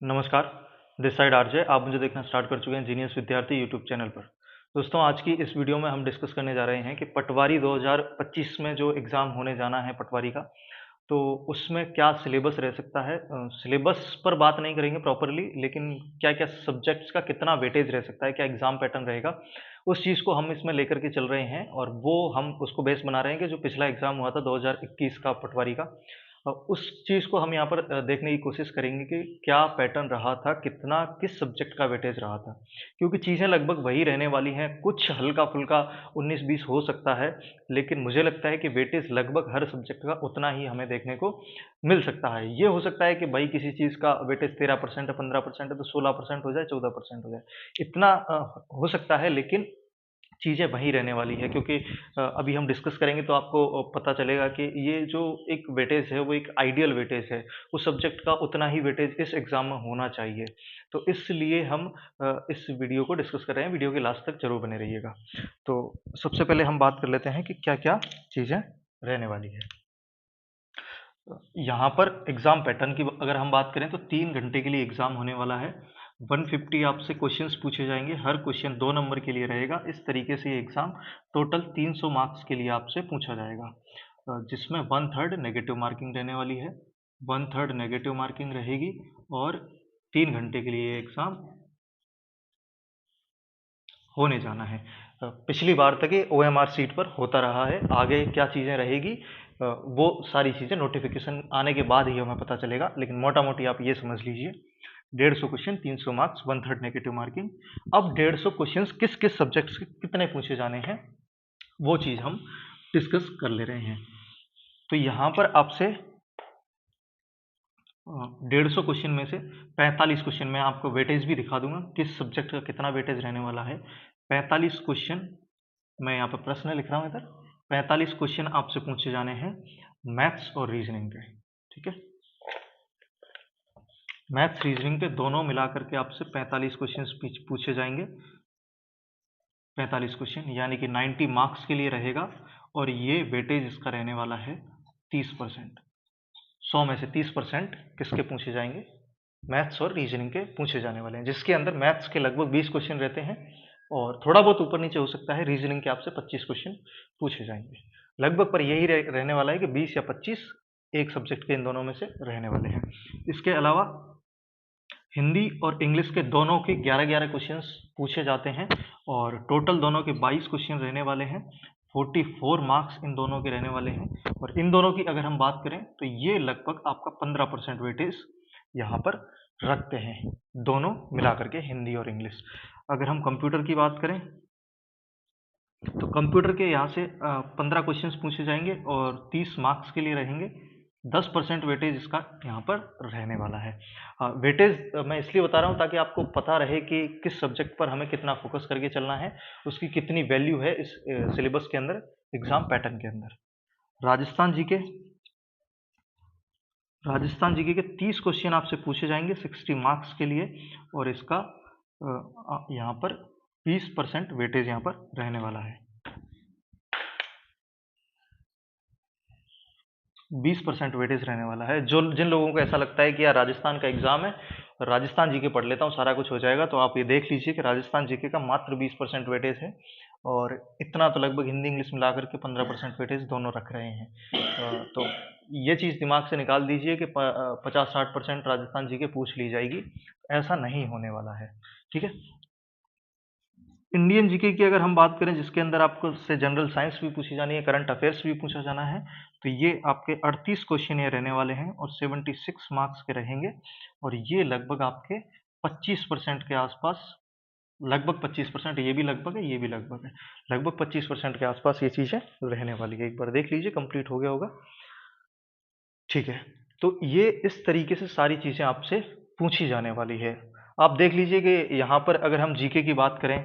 नमस्कार, this side RJ. आप मुझे देखना स्टार्ट कर चुके हैं जीनियस विद्यार्थी यूट्यूब चैनल पर। दोस्तों, आज की इस वीडियो में हम डिस्कस करने जा रहे हैं कि पटवारी 2025 में जो एग्ज़ाम होने जाना है पटवारी का, तो उसमें क्या सिलेबस रह सकता है। सिलेबस पर बात नहीं करेंगे प्रॉपरली, लेकिन क्या-क्या सब्जेक्ट्स का कितना वेटेज रह सकता है, क्या एग्ज़ाम पैटर्न रहेगा, उस चीज़ को हम इसमें लेकर के चल रहे हैं और वो हम उसको बेस बना रहे हैं कि जो पिछला एग्ज़ाम हुआ था 2021 का पटवारी का, उस चीज़ को हम यहाँ पर देखने की कोशिश करेंगे कि क्या पैटर्न रहा था, कितना किस सब्जेक्ट का वेटेज रहा था। क्योंकि चीज़ें लगभग वही रहने वाली हैं, कुछ हल्का-फुल्का 19-20 हो सकता है, लेकिन मुझे लगता है कि वेटेज लगभग हर सब्जेक्ट का उतना ही हमें देखने को मिल सकता है। ये हो सकता है कि भई किसी चीज़ का वेटेज 13% है, 15% है, तो 16% हो जाए, 14% हो जाए। इतना हो सकता है, लेकिन चीज़ें वहीं रहने वाली है, क्योंकि अभी हम डिस्कस करेंगे तो आपको पता चलेगा कि ये जो एक वेटेज है वो एक आइडियल वेटेज है। उस सब्जेक्ट का उतना ही वेटेज इस एग्ज़ाम में होना चाहिए। तो इसलिए हम इस वीडियो को डिस्कस कर रहे हैं, वीडियो के लास्ट तक ज़रूर बने रहिएगा। तो सबसे पहले हम बात कर लेते हैं कि क्या-क्या चीज़ें रहने वाली है। यहाँ पर एग्ज़ाम पैटर्न की अगर हम बात करें तो 3 घंटे के लिए एग्ज़ाम होने वाला है। 150 आपसे क्वेश्चंस पूछे जाएँगे, हर क्वेश्चन 2 नंबर के लिए रहेगा। इस तरीके से ये एग्ज़ाम टोटल 300 मार्क्स के लिए आपसे पूछा जाएगा। जिसमें 1/3 नेगेटिव मार्किंग रहने वाली है, 1/3 नेगेटिव मार्किंग रहेगी और 3 घंटे के लिए ये एग्ज़ाम होने जाना है। पिछली बार तक ये ओएमआर सीट पर होता रहा है। आगे क्या चीज़ें रहेगी, वो सारी चीज़ें नोटिफिकेशन आने के बाद ही हमें पता चलेगा, लेकिन मोटा-मोटी आप ये समझ लीजिए 150 क्वेश्चन, 300 मार्क्स, 1/3 नेगेटिव मार्किंग। अब 150 क्वेश्चंस किस-किस सब्जेक्ट्स के कितने पूछे जाने हैं, वो चीज़ हम डिस्कस कर ले रहे हैं। तो यहाँ पर आपसे 150 क्वेश्चन में से 45 क्वेश्चन मैं आपको वेटेज भी दिखा दूंगा, किस सब्जेक्ट का कितना वेटेज रहने वाला है। 45 क्वेश्चन मैं यहाँ पर प्रश्न लिख रहा हूँ इधर। 45 क्वेश्चन आपसे पूछे जाने हैं मैथ्स और रीजनिंग के, ठीक है। मैथ्स रीजनिंग के दोनों मिलाकर के आपसे 45 क्वेश्चन पूछे जाएंगे। 45 क्वेश्चन यानी कि 90 मार्क्स के लिए रहेगा और ये वेटेज इसका रहने वाला है 30%। 100 में से 30% किसके पूछे जाएंगे, मैथ्स और रीजनिंग के पूछे जाने वाले हैं, जिसके अंदर मैथ्स के लगभग 20 क्वेश्चन रहते हैं और थोड़ा बहुत ऊपर नीचे हो सकता है। रीजनिंग के आपसे 25 क्वेश्चन पूछे जाएंगे लगभग, पर यही रहने वाला है कि 20 या 25 एक सब्जेक्ट के इन दोनों में से रहने वाले हैं। इसके अलावा हिंदी और इंग्लिश के दोनों के 11-11 क्वेश्चंस पूछे जाते हैं और टोटल दोनों के 22 क्वेश्चन रहने वाले हैं। 44 मार्क्स इन दोनों के रहने वाले हैं और इन दोनों की अगर हम बात करें तो ये लगभग आपका 15% वेटेज यहाँ पर रखते हैं, दोनों मिलाकर के, हिंदी और इंग्लिश। अगर हम कंप्यूटर की बात करें तो कंप्यूटर के यहाँ से 15 क्वेश्चंस पूछे जाएंगे और 30 मार्क्स के लिए रहेंगे। 10% वेटेज इसका यहाँ पर रहने वाला है। वेटेज मैं इसलिए बता रहा हूँ ताकि आपको पता रहे कि किस सब्जेक्ट पर हमें कितना फोकस करके चलना है, उसकी कितनी वैल्यू है इस सिलेबस के अंदर, एग्जाम पैटर्न के अंदर। राजस्थान जीके के 30 क्वेश्चन आपसे पूछे जाएंगे 60 मार्क्स के लिए और इसका यहाँ पर 20% वेटेज यहाँ पर रहने वाला है। 20% वेटेज रहने वाला है। जो जिन लोगों को ऐसा लगता है कि यार राजस्थान का एग्जाम है, राजस्थान जीके पढ़ लेता हूँ, सारा कुछ हो जाएगा, तो आप ये देख लीजिए कि राजस्थान जीके का मात्र 20% वेटेज है और इतना तो लगभग हिंदी इंग्लिश मिला करके 15% वेटेज दोनों रख रहे हैं। तो ये चीज़ दिमाग से निकाल दीजिए कि 50-60% राजस्थान जीके पूछ ली जाएगी, ऐसा नहीं होने वाला है, ठीक है। इंडियन जीके की अगर हम बात करें, जिसके अंदर आपको से जनरल साइंस भी पूछी जानी है, करंट अफेयर्स भी पूछा जाना है, तो ये आपके 38 क्वेश्चन ये रहने वाले हैं और 76 मार्क्स के रहेंगे और ये लगभग आपके 25% के आसपास, लगभग 25%, ये भी लगभग है, ये भी लगभग है, लगभग 25% के आसपास ये चीज़ें रहने वाली है। एक बार देख लीजिए, कंप्लीट हो गया होगा, ठीक है। तो ये इस तरीके से सारी चीज़ें आपसे पूछी जाने वाली है। आप देख लीजिए कि यहाँ पर अगर हम जीके की बात करें,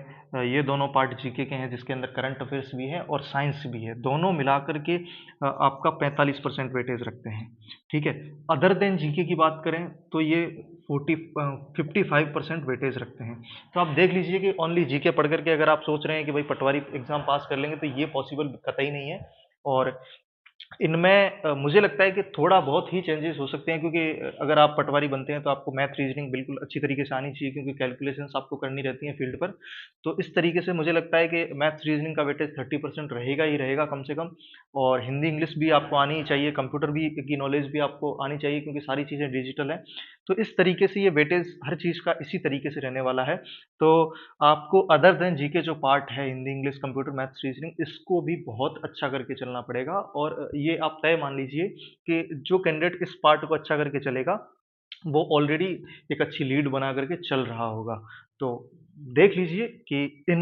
ये दोनों पार्ट जीके के हैं जिसके अंदर करंट अफेयर्स भी है और साइंस भी है, दोनों मिलाकर के आपका 45% वेटेज रखते हैं, ठीक है। अदर देन जीके की बात करें तो ये 55% वेटेज रखते हैं। तो आप देख लीजिए कि ओनली जीके पढ़ करके अगर आप सोच रहे हैं कि भाई पटवारी एग्जाम पास कर लेंगे, तो ये पॉसिबल कतई नहीं है। और इनमें मुझे लगता है कि थोड़ा बहुत ही चेंजेस हो सकते हैं, क्योंकि अगर आप पटवारी बनते हैं तो आपको मैथ रीजनिंग बिल्कुल अच्छी तरीके से आनी चाहिए, क्योंकि कैलकुलेशंस आपको करनी रहती हैं फील्ड पर। तो इस तरीके से मुझे लगता है कि मैथ रीजनिंग का वेटेज 30% रहेगा ही रहेगा कम से कम। और हिंदी इंग्लिश भी आपको आनी ही चाहिए, कंप्यूटर भी की नॉलेज भी आपको आनी चाहिए, क्योंकि सारी चीज़ें डिजिटल हैं। तो इस तरीके से ये वेटेज हर चीज़ का इसी तरीके से रहने वाला है। तो आपको अदर देन जीके जो पार्ट है, Hindi, English, computer, maths, reasoning, इसको भी बहुत अच्छा करके चलना पड़ेगा। और ये आप तय मान लीजिए कि जो कैंडिडेट इस पार्ट को अच्छा करके चलेगा, वो ऑलरेडी एक अच्छी लीड बना करके चल रहा होगा। तो देख लीजिए कि इन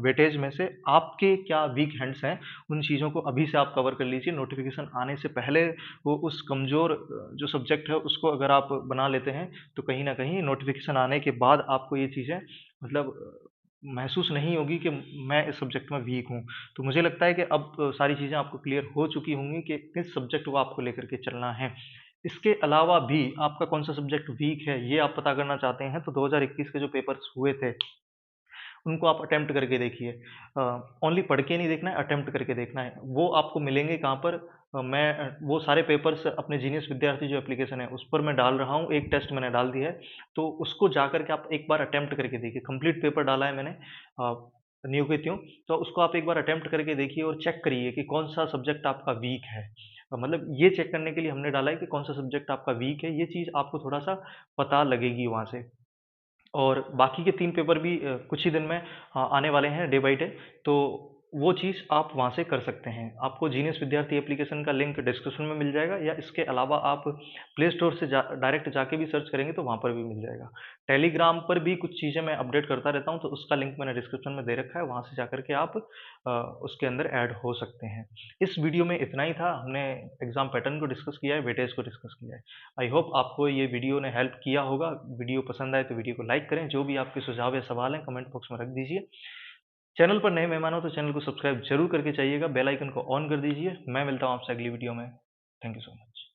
वेटेज में से आपके क्या वीक हैंड्स हैं, उन चीज़ों को अभी से आप कवर कर लीजिए। नोटिफिकेशन आने से पहले वो उस कमज़ोर जो सब्जेक्ट है उसको अगर आप बना लेते हैं, तो कहीं न कहीं नोटिफिकेशन आने के बाद आपको ये चीज़ें मतलब महसूस नहीं होगी कि मैं इस सब्जेक्ट में वीक हूँ। तो मुझे लगता है कि अब सारी चीज़ें आपको क्लियर हो चुकी होंगी कि किस सब्जेक्ट को आपको लेकर के चलना है। इसके अलावा भी आपका कौन-सा सब्जेक्ट वीक है, ये आप पता करना चाहते हैं, तो 2021 के जो पेपर्स हुए थे, उनको आप अटेम्प्ट करके देखिए। ओनली पढ़ के नहीं देखना है, अटेम्प्ट करके देखना है। वो आपको मिलेंगे कहाँ पर? वो सारे पेपर्स अपने जीनियस विद्यार्थी जो एप्लीकेशन है, उस पर मैं डाल रहा हूँ। एक टेस्ट मैंने डाल दिया है, तो उसको जाकर के आप एक बार अटेम्प्ट करके देखिए। कंप्लीट पेपर डाला है मैंने न्यू के त्यों, तो उसको आप एक बार अटेम्प्ट करके देखिए और चेक करिए कि कौन-सा सब्जेक्ट आपका वीक है। मतलब ये चेक करने के लिए हमने डाला है कि कौन-सा सब्जेक्ट आपका वीक है, ये चीज़ आपको थोड़ा-सा पता लगेगी वहाँ से। और बाकी के 3 पेपर भी कुछ ही दिन में आने वाले हैं डे बाय डे, तो वो चीज़ आप वहाँ से कर सकते हैं। आपको जीनियस विद्यार्थी एप्लीकेशन का लिंक डिस्क्रिप्शन में मिल जाएगा, या इसके अलावा आप प्ले स्टोर से डायरेक्ट जाके भी सर्च करेंगे तो वहाँ पर भी मिल जाएगा। टेलीग्राम पर भी कुछ चीज़ें मैं अपडेट करता रहता हूँ, तो उसका लिंक मैंने डिस्क्रिप्शन में दे रखा है, वहाँ से जाकर के आप उसके अंदर ऐड हो सकते हैं। इस वीडियो में इतना ही था। हमने एग्ज़ाम पैटर्न को डिस्कस किया है, वेटेज को डिस्कस किया है। आई होप आपको ये वीडियो ने हेल्प किया होगा। वीडियो पसंद आए तो वीडियो को लाइक करें। जो भी आपके सुझाव या सवाल हैं कमेंट बॉक्स में रख दीजिए। चैनल पर नए मेहमान हो तो चैनल को सब्सक्राइब ज़रूर करके जाइएगा, बेल आइकन को ऑन कर दीजिए। मैं मिलता हूँ आपसे अगली वीडियो में। Thank you so much.